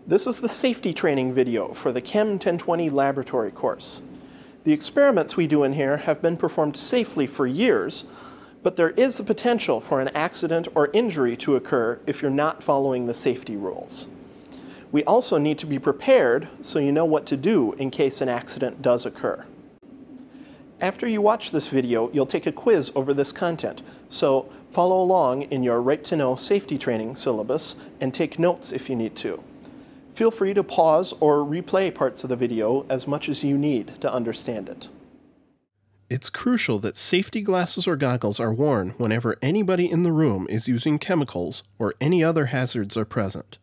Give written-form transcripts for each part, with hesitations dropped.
This is the safety training video for the Chem 1020 laboratory course. The experiments we do in here have been performed safely for years, but there is the potential for an accident or injury to occur if you're not following the safety rules. We also need to be prepared so you know what to do in case an accident does occur. After you watch this video, you'll take a quiz over this content, so follow along in your Right to Know safety training syllabus and take notes if you need to. Feel free to pause or replay parts of the video as much as you need to understand it. It's crucial that safety glasses or goggles are worn whenever anybody in the room is using chemicals or any other hazards are present.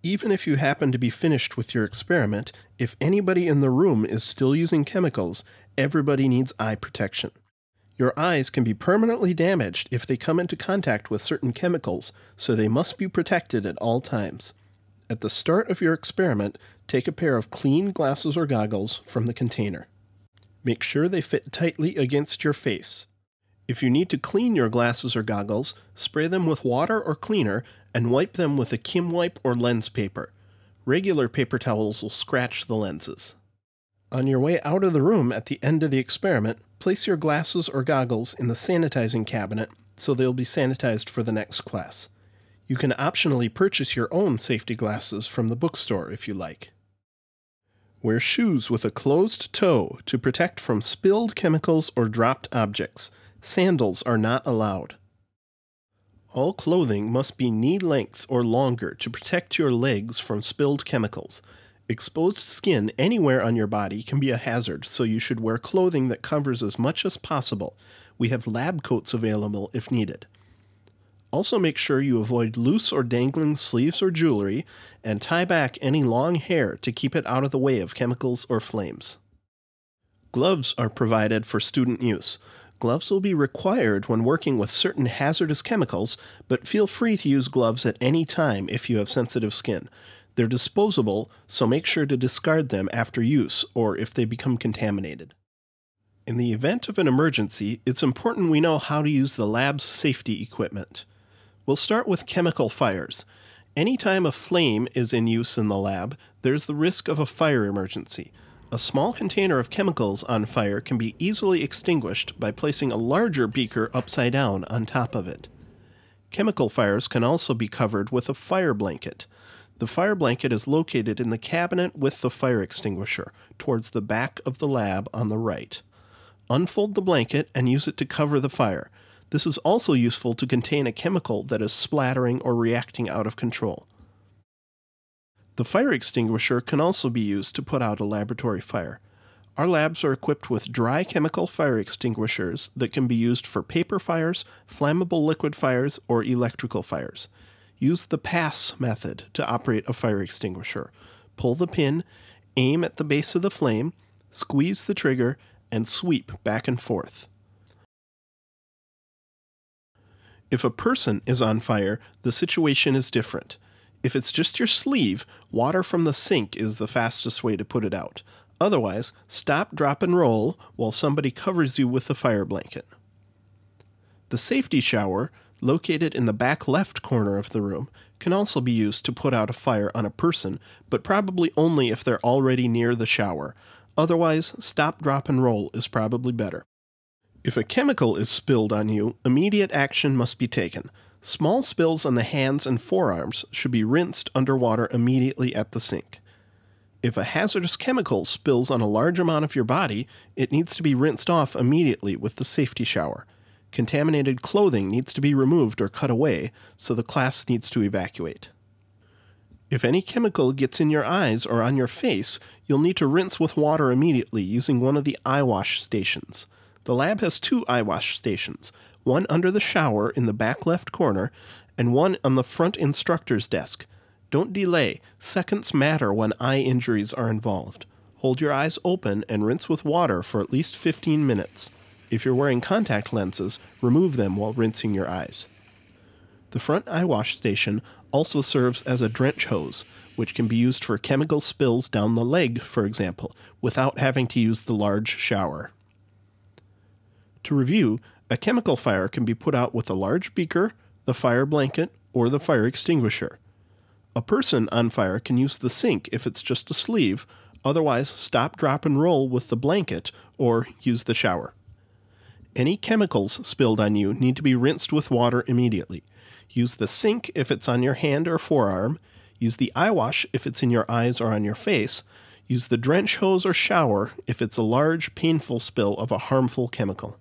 Even if you happen to be finished with your experiment, if anybody in the room is still using chemicals, everybody needs eye protection. Your eyes can be permanently damaged if they come into contact with certain chemicals, so they must be protected at all times. At the start of your experiment, take a pair of clean glasses or goggles from the container. Make sure they fit tightly against your face. If you need to clean your glasses or goggles, spray them with water or cleaner and wipe them with a Kim wipe or lens paper. Regular paper towels will scratch the lenses. On your way out of the room at the end of the experiment, place your glasses or goggles in the sanitizing cabinet so they'll be sanitized for the next class. You can optionally purchase your own safety glasses from the bookstore if you like. Wear shoes with a closed toe to protect from spilled chemicals or dropped objects. Sandals are not allowed. All clothing must be knee length or longer to protect your legs from spilled chemicals. Exposed skin anywhere on your body can be a hazard, so you should wear clothing that covers as much as possible. We have lab coats available if needed. Also make sure you avoid loose or dangling sleeves or jewelry, and tie back any long hair to keep it out of the way of chemicals or flames. Gloves are provided for student use. Gloves will be required when working with certain hazardous chemicals, but feel free to use gloves at any time if you have sensitive skin. They're disposable, so make sure to discard them after use or if they become contaminated. In the event of an emergency, it's important we know how to use the lab's safety equipment. We'll start with chemical fires. Anytime a flame is in use in the lab, there's the risk of a fire emergency. A small container of chemicals on fire can be easily extinguished by placing a larger beaker upside down on top of it. Chemical fires can also be covered with a fire blanket. The fire blanket is located in the cabinet with the fire extinguisher, towards the back of the lab on the right. Unfold the blanket and use it to cover the fire. This is also useful to contain a chemical that is splattering or reacting out of control. The fire extinguisher can also be used to put out a laboratory fire. Our labs are equipped with dry chemical fire extinguishers that can be used for paper fires, flammable liquid fires, or electrical fires. Use the pass method to operate a fire extinguisher. Pull the pin, aim at the base of the flame, squeeze the trigger, and sweep back and forth. If a person is on fire, the situation is different. If it's just your sleeve, water from the sink is the fastest way to put it out. Otherwise, stop, drop, and roll while somebody covers you with the fire blanket. The safety shower, located in the back left corner of the room, can also be used to put out a fire on a person, but probably only if they're already near the shower. Otherwise, stop, drop, and roll is probably better. If a chemical is spilled on you, immediate action must be taken. Small spills on the hands and forearms should be rinsed underwater immediately at the sink. If a hazardous chemical spills on a large amount of your body, it needs to be rinsed off immediately with the safety shower. Contaminated clothing needs to be removed or cut away, so the class needs to evacuate. If any chemical gets in your eyes or on your face, you'll need to rinse with water immediately using one of the eye wash stations. The lab has 2 eye wash stations, one under the shower in the back left corner, and one on the front instructor's desk. Don't delay. Seconds matter when eye injuries are involved. Hold your eyes open and rinse with water for at least 15 minutes. If you're wearing contact lenses, remove them while rinsing your eyes. The front eye wash station also serves as a drench hose, which can be used for chemical spills down the leg, for example, without having to use the large shower. To review, a chemical fire can be put out with a large beaker, the fire blanket, or the fire extinguisher. A A person on fire can use the sink if it's just a sleeve, otherwise stop, drop, and roll with the blanket or use the shower. Any chemicals spilled on you need to be rinsed with water immediately. Use the sink if it's on your hand or forearm. Use the eye wash if it's in your eyes or on your face. Use the drench hose or shower if it's a large, painful spill of a harmful chemical.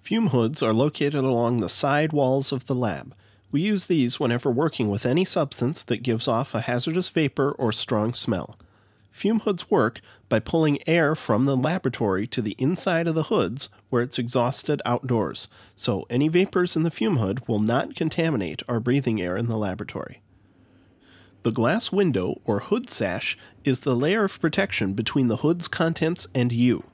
Fume hoods are located along the side walls of the lab. We use these whenever working with any substance that gives off a hazardous vapor or strong smell. Fume hoods work by pulling air from the laboratory to the inside of the hoods where it's exhausted outdoors, so any vapors in the fume hood will not contaminate our breathing air in the laboratory. The glass window, or hood sash, is the layer of protection between the hood's contents and you.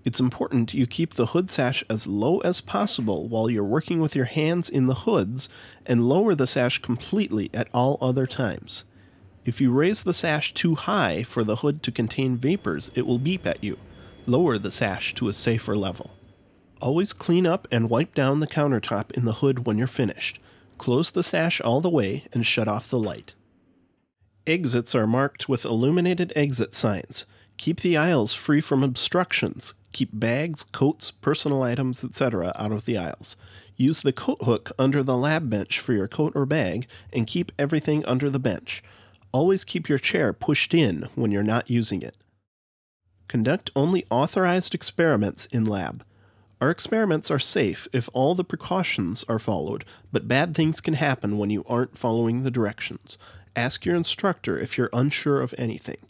It's important you keep the hood sash as low as possible while you're working with your hands in the hoods, and lower the sash completely at all other times. If you raise the sash too high for the hood to contain vapors, it will beep at you. Lower the sash to a safer level. Always clean up and wipe down the countertop in the hood when you're finished. Close the sash all the way and shut off the light. Exits are marked with illuminated exit signs. Keep the aisles free from obstructions. Keep bags, coats, personal items, etc. out of the aisles. Use the coat hook under the lab bench for your coat or bag, and keep everything under the bench. Always keep your chair pushed in when you're not using it. Conduct only authorized experiments in lab. Our experiments are safe if all the precautions are followed, but bad things can happen when you aren't following the directions. Ask your instructor if you're unsure of anything.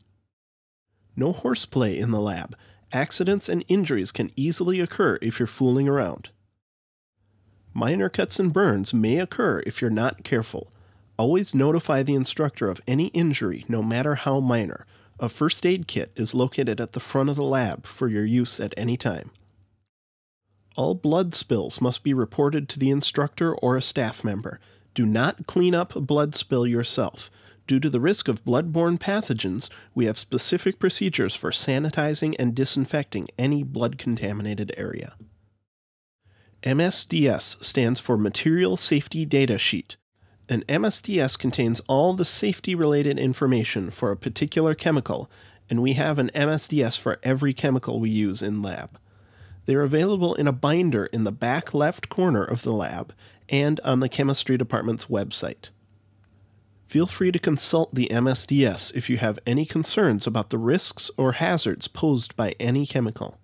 No horseplay in the lab. Accidents and injuries can easily occur if you're fooling around. Minor cuts and burns may occur if you're not careful. Always notify the instructor of any injury, no matter how minor. A first aid kit is located at the front of the lab for your use at any time. All blood spills must be reported to the instructor or a staff member. Do not clean up a blood spill yourself. Due to the risk of blood-borne pathogens, we have specific procedures for sanitizing and disinfecting any blood-contaminated area. MSDS stands for Material Safety Data Sheet. An MSDS contains all the safety-related information for a particular chemical, and we have an MSDS for every chemical we use in lab. They are available in a binder in the back left corner of the lab and on the chemistry department's website. Feel free to consult the MSDS if you have any concerns about the risks or hazards posed by any chemical.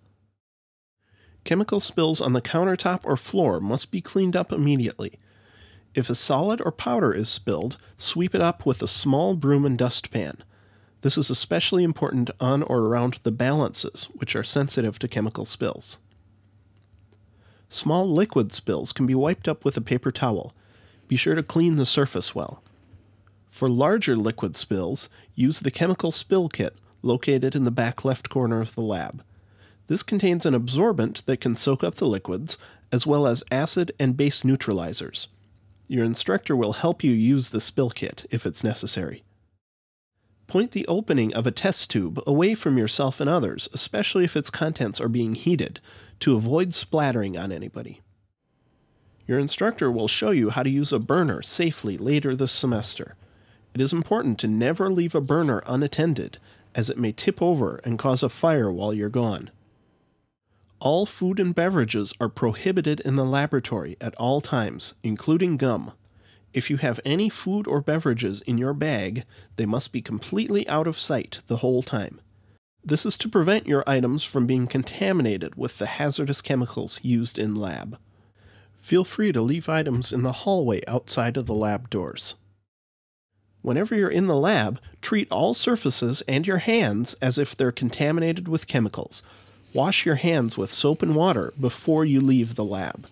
Chemical spills on the countertop or floor must be cleaned up immediately. If a solid or powder is spilled, sweep it up with a small broom and dustpan. This is especially important on or around the balances, which are sensitive to chemical spills. Small liquid spills can be wiped up with a paper towel. Be sure to clean the surface well. For larger liquid spills, use the chemical spill kit located in the back left corner of the lab. This contains an absorbent that can soak up the liquids, as well as acid and base neutralizers. Your instructor will help you use the spill kit if it's necessary. Point the opening of a test tube away from yourself and others, especially if its contents are being heated, to avoid splattering on anybody. Your instructor will show you how to use a burner safely later this semester. It is important to never leave a burner unattended, as it may tip over and cause a fire while you're gone. All food and beverages are prohibited in the laboratory at all times, including gum. If you have any food or beverages in your bag, they must be completely out of sight the whole time. This is to prevent your items from being contaminated with the hazardous chemicals used in lab. Feel free to leave items in the hallway outside of the lab doors. Whenever you're in the lab, treat all surfaces and your hands as if they're contaminated with chemicals. Wash your hands with soap and water before you leave the lab.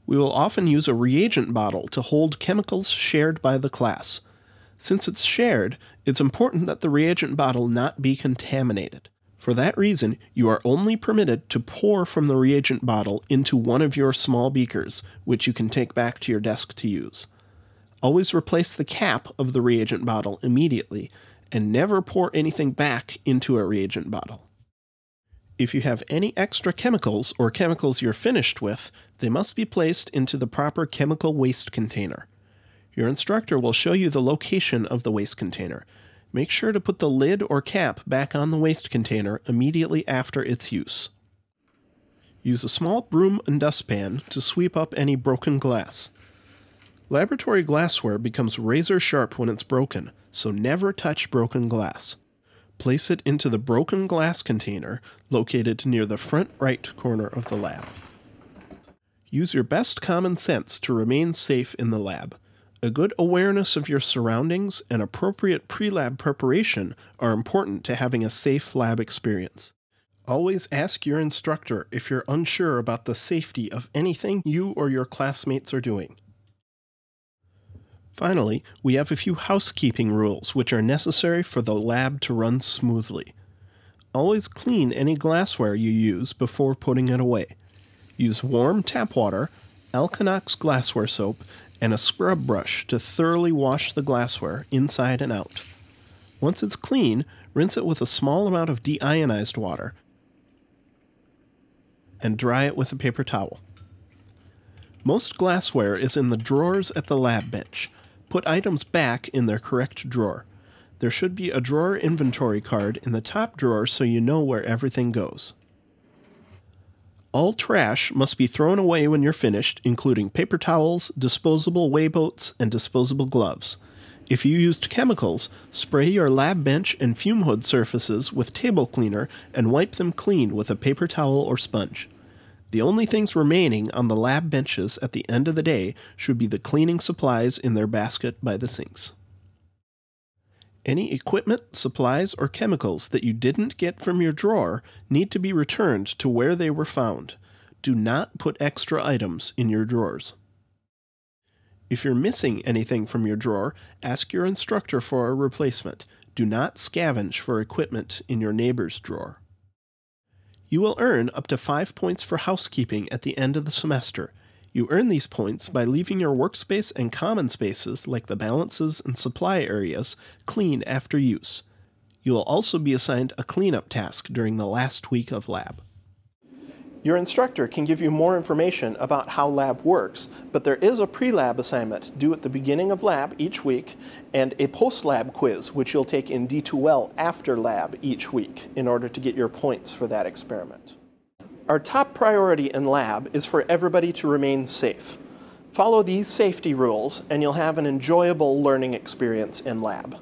We will often use a reagent bottle to hold chemicals shared by the class. Since it's shared, it's important that the reagent bottle not be contaminated. For that reason, you are only permitted to pour from the reagent bottle into one of your small beakers, which you can take back to your desk to use. Always replace the cap of the reagent bottle immediately, and never pour anything back into a reagent bottle. If you have any extra chemicals or chemicals you're finished with, they must be placed into the proper chemical waste container. Your instructor will show you the location of the waste container. Make sure to put the lid or cap back on the waste container immediately after its use. Use a small broom and dustpan to sweep up any broken glass. Laboratory glassware becomes razor sharp when it's broken, so never touch broken glass. Place it into the broken glass container located near the front right corner of the lab. Use your best common sense to remain safe in the lab. A good awareness of your surroundings and appropriate pre-lab preparation are important to having a safe lab experience. Always ask your instructor if you're unsure about the safety of anything you or your classmates are doing. Finally, we have a few housekeeping rules which are necessary for the lab to run smoothly. Always clean any glassware you use before putting it away. Use warm tap water, Alkanox glassware soap, and a scrub brush to thoroughly wash the glassware inside and out. Once it's clean, rinse it with a small amount of deionized water and dry it with a paper towel. Most glassware is in the drawers at the lab bench. Put items back in their correct drawer. There should be a drawer inventory card in the top drawer so you know where everything goes. All trash must be thrown away when you're finished, including paper towels, disposable weighboats, and disposable gloves. If you used chemicals, spray your lab bench and fume hood surfaces with table cleaner and wipe them clean with a paper towel or sponge. The only things remaining on the lab benches at the end of the day should be the cleaning supplies in their basket by the sinks. Any equipment, supplies, or chemicals that you didn't get from your drawer need to be returned to where they were found. Do not put extra items in your drawers. If you're missing anything from your drawer, ask your instructor for a replacement. Do not scavenge for equipment in your neighbor's drawer. You will earn up to 5 points for housekeeping at the end of the semester. You earn these points by leaving your workspace and common spaces, like the balances and supply areas, clean after use. You will also be assigned a cleanup task during the last week of lab. Your instructor can give you more information about how lab works, but there is a pre-lab assignment due at the beginning of lab each week and a post-lab quiz, which you'll take in D2L after lab each week in order to get your points for that experiment. Our top priority in lab is for everybody to remain safe. Follow these safety rules and you'll have an enjoyable learning experience in lab.